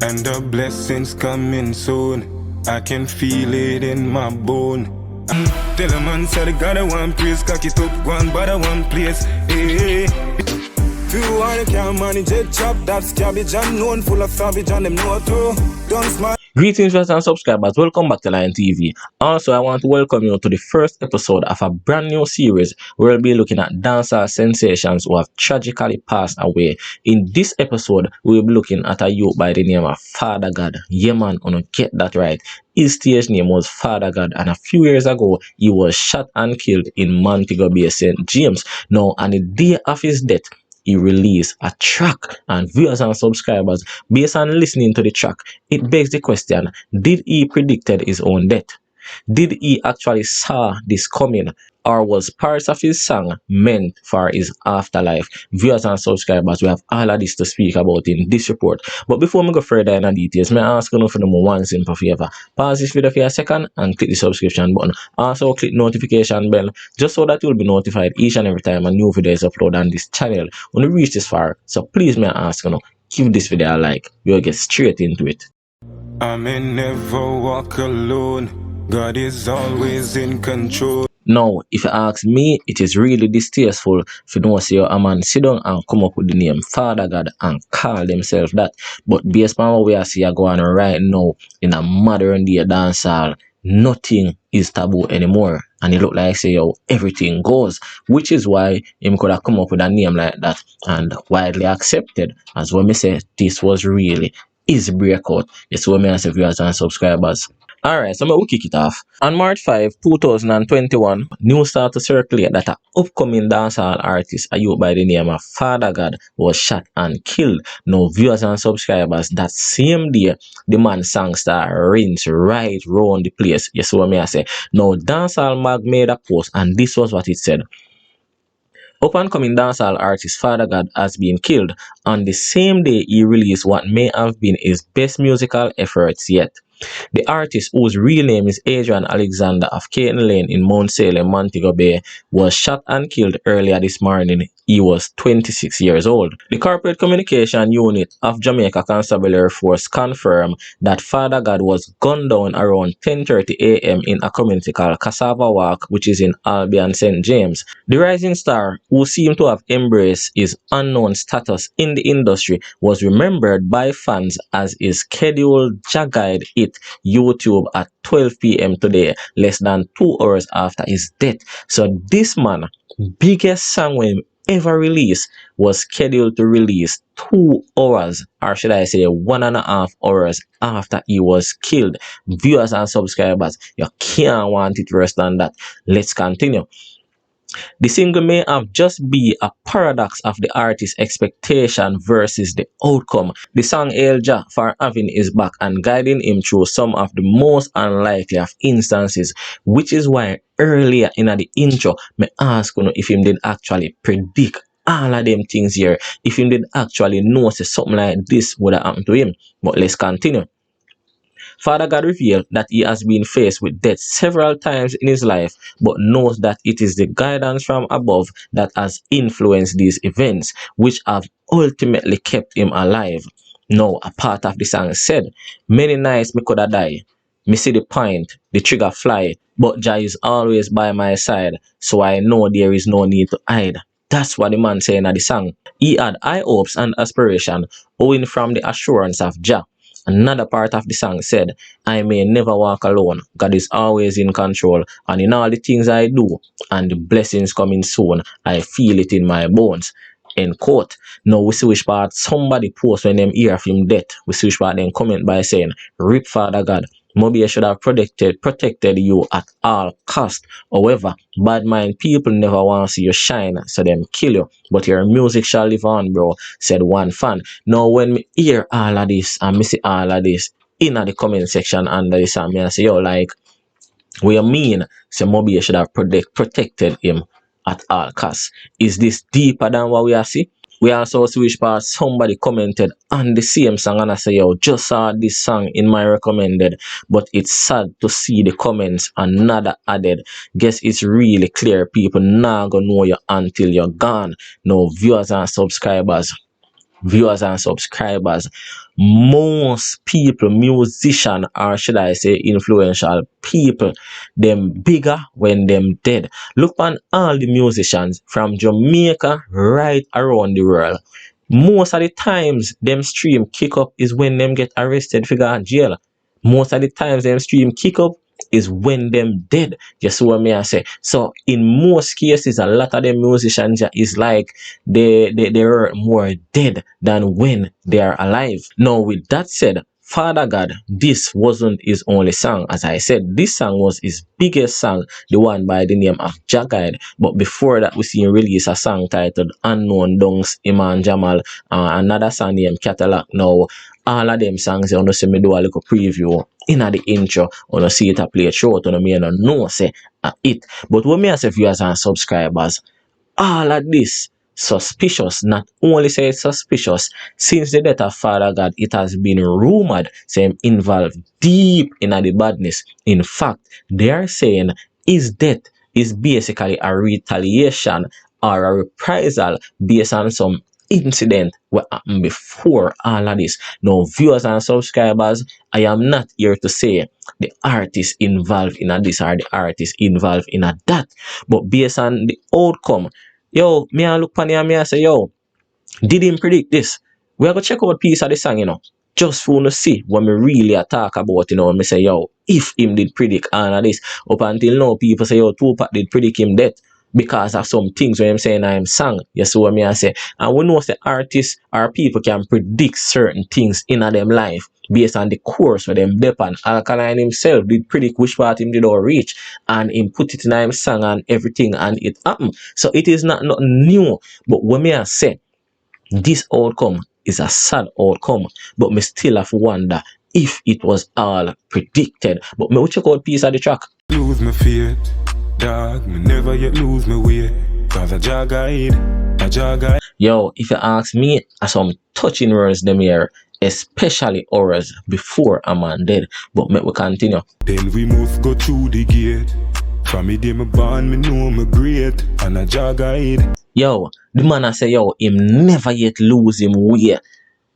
And the blessings coming soon. I can feel it in my bone. Tell a man say the God I want praise, cock it up, one but I want place. Hey, few I can't manage it, chop that's cabbage and known full of savage and them know too. Don't smile. Greetings viewers and subscribers, welcome back to Lion TV. Also, I want to welcome you to the first episode of a brand new series where we'll be looking at dancehall sensations who have tragically passed away. In this episode, we'll be looking at a youth by the name of FadaGad. Yeah man, I don't get that right. His stage name was FadaGad, and a few years ago, he was shot and killed in Montego Bay, St. James. Now, on the day of his death, he released a track, and viewers and subscribers, based on listening to the track, it begs the question, did he predicted his own death? Did he actually saw this coming, or was parts of his song meant for his afterlife? Viewers and subscribers, we have all of this to speak about in this report. But before we go further in the details, may I ask you for one simple favor. Pause this video for a second and click the subscription button. Also click notification bell just so that you'll be notified each and every time a new video is uploaded on this channel. When you reach this far, so please may I ask you, give this video a like. We'll get straight into it. I may never walk alone. God is always in control. Now, if you ask me, it is really distasteful if you don't see a man sit down and come up with the name FadaGad and call themselves that. But based on what we are seeing going on right now in a modern day dancehall, nothing is taboo anymore. And it look like say yo, everything goes. Which is why him could have come up with a name like that and widely accepted. As when me say this was really his breakout. It's what me as viewers and subscribers. Alright, so we'll kick it off. On March 5, 2021, news started to circulate that an upcoming dancehall artist, a youth by the name of FadaGad, was shot and killed. Now, viewers and subscribers, that same day, the man's song star rings right round the place. You see what I say? Now, Dancehall Mag made a post, and this was what it said. Up-and-coming dancehall artist FadaGad has been killed. On the same day, he released what may have been his best musical efforts yet. The artist, whose real name is Adrian Alexander of Caton Lane in Mount Salem, Montego Bay, was shot and killed earlier this morning. He was 26 years old. The Corporate Communication Unit of Jamaica Constabulary Force confirmed that FadaGad was gunned down around 10:30 a.m. in a community called Cassava Walk, which is in Albion, St. James. The rising star, who seemed to have embraced his unknown status in the industry, was remembered by fans as his scheduled Jagguide hit YouTube at 12 p.m. today, less than 2 hours after his death. So this man, biggest song when ever released, was scheduled to release 2 hours, or should I say 1.5 hours after he was killed. Viewers and subscribers, you can't want it worse than that. Let's continue. The single may have just be a paradox of the artist's expectation versus the outcome. The song hailed Jah for having his back and guiding him through some of the most unlikely of instances, which is why earlier in the intro, me ask you if him did actually predict all of them things here, if him did actually know say something like this would have happened to him. But let's continue. FadaGad revealed that he has been faced with death several times in his life, but knows that it is the guidance from above that has influenced these events, which have ultimately kept him alive. Now, a part of the song said, "Many nights me coulda die. Me see the point, the trigger fly, but Jah is always by my side, so I know there is no need to hide." That's what the man saying in the song. He had high hopes and aspiration owing from the assurance of Jah. Another part of the song said, "I may never walk alone. God is always in control, and in all the things I do, and the blessings coming soon, I feel it in my bones." End quote. Now we see which part somebody post when them hear of him death. We see which part then comment by saying, "Rip FadaGad. Mobay should have protected you at all cost. However, bad mind people never want to see you shine, so them kill you. But your music shall live on, bro," said one fan. Now when me hear all of this and me see all of this in the comment section under this, and me I say, yo, like, what you mean? So Mobay should have protected him at all costs. Is this deeper than what we are see? We also see which part somebody commented on the same song and I say, yo, just saw this song in my recommended, but it's sad to see the comments another added. Guess it's really clear people not gonna know you until you're gone. No, viewers and subscribers, viewers and subscribers, most people, musician, or should I say influential people, them bigger when them dead. Look on all the musicians from Jamaica right around the world. Most of the times them stream kick up is when them get arrested for going jail. Most of the times them stream kick up is when them dead. You see what me I say? So in most cases, a lot of them musicians is like they are more dead than when they are alive. Now with that said, FadaGad, this wasn't his only song. As I said, this song was his biggest song, the one by the name of FadaGad. But before that, we see him release a song titled Unknown Dunks, Iman Jamal, another song named Catalog. Now, all of them songs, you know, see me do a little preview in the intro, you see it a play short, you may not know say it. But what me I say viewers and subscribers, all of this suspicious. Not only say it's suspicious, since the death of FadaGad, it has been rumored say him involved deep in the badness. In fact, they are saying his death is basically a retaliation or a reprisal based on some incident what happened before all of this. Now, viewers and subscribers, I am not here to say the artist involved in a this or the artist involved in a that, but based on the outcome, yo, me I look pan here, me I say, yo, did him predict this? We are going to check out piece of the song, you know, just for to see what me really talk about, you know, and me say, yo, if him did predict all of this, up until now, people say, yo, Tupac did predict him death because of some things when I'm saying I'm sang. You see what me I say? And we know the artists or people can predict certain things in them life based on the course where them depend. Alkaline himself did predict which part him did or reach, and him put it in him song and everything, and it happened. So it is not nothing new. But when me I say this outcome is a sad outcome, but me still have to wonder if it was all predicted. But me will check out piece of the track. Lose my faith, dog, me never yet lose my way. Cause a jagga. Yo, if you ask me, some touching words them here, especially hours before a man dead. But me we continue. Then we must go through the gate. From me day me born, me know me great. And a jagga. Yo, the man I say, yo, him never yet lose him way.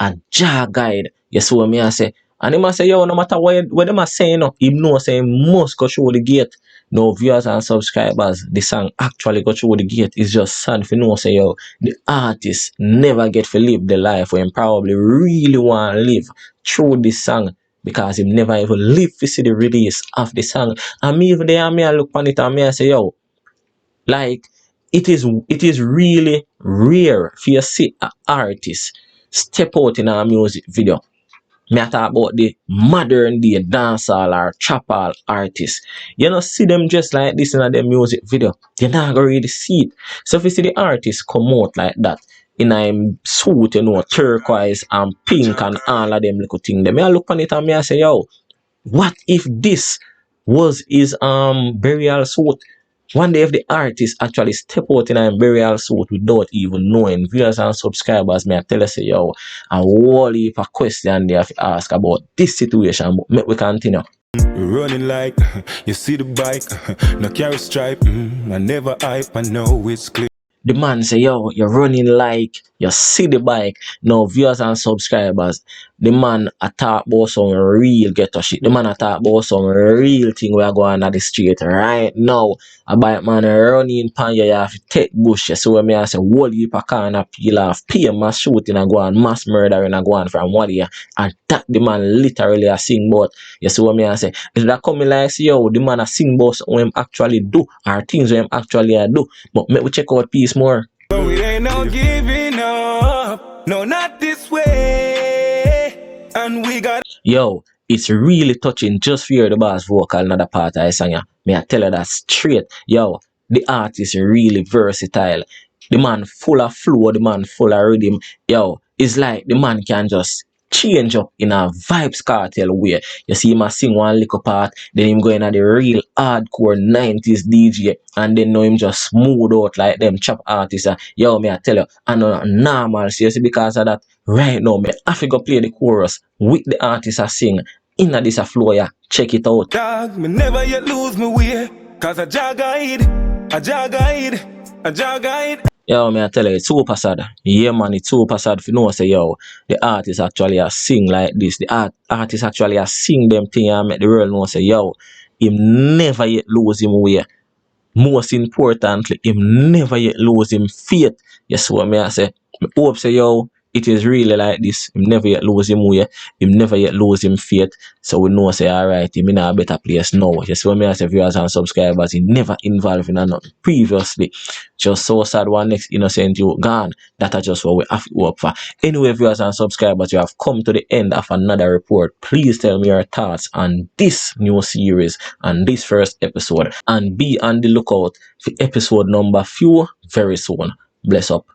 A jagga. You see what me I say? And him I say, yo, no matter what them are saying, no, him know say him must go through the gate. No, viewers and subscribers, the song actually go through the gate. It's just sad for know say, yo, the artist never get to live the life where him probably really want to live through this song, because him never even live to see the release of the song. And me even there, me I look on it and me I say, yo, like, it is really rare for you to see an artist step out in a music video. Me I talk about the modern day dancehall or trapal artists. You know, see them just like this in their music video. You're not gonna really see it. So if you see the artist come out like that in a suit, you know, turquoise and pink and all of them little things, me I look on it and me I say, yo, what if this was his burial suit? One day if the artist actually step out in a burial suit without even knowing, viewers and subscribers, may I tell us, yo, a whole heap of question they have to ask about this situation, but make we continue. Running like, you see the bike, no carry stripe, I never hype, I know it's clear. The man say, yo, you're running like, you see the bike. Now, viewers and subscribers, the man talk about some real ghetto shit. The man talk about some real thing we are going on the street right now. A bike man running pan you have to take bush. So when I say, whole heap of corner peel off, pay mass shooting and go on, mass murdering and go on from one year. And that the man literally a sing about. You see what I say? Is that coming like, say, yo, the man a sing about what him actually do, or things what him actually do. But make we check out piece more. But we ain't no giving up, no, not this way. And we got, yo, it's really touching just for hear the bass vocal another part of the song. May I tell you that straight. Yo, the artist is really versatile. The man full of flow, the man full of rhythm. Yo, it's like the man can just change up in a vibes cartel way. You see him sing one little part, then him going at the real hardcore 90s DJ, and then know him just smooth out like them chop artists. Yo, me I tell you, I know normal, seriously, because of that, right now, me I go play the chorus with the artist I sing in this flow, yeah. Check it out. dog, me never yet lose my way. Cause a jagga. Yo, me I tell you, it's super sad. Yeah, man, it's super sad if you know say yo, the artist actually a sing like this. The artist actually a sing them thing and make the world know say yo, him never yet lose him way. Most importantly, him never yet lose him faith. Yes, what me I say. Me hope say yo, it is really like this. Him never yet lose him way. Him never yet lose him faith. So we know say alright, him in a better place now. Yes, what me I say, viewers and subscribers, he never involved in nothing previously. Just so sad one next innocent you gone. That is just what we have to work for. Anyway, viewers and subscribers, you have come to the end of another report. Please tell me your thoughts on this new series and this first episode. And be on the lookout for episode number few very soon. Bless up.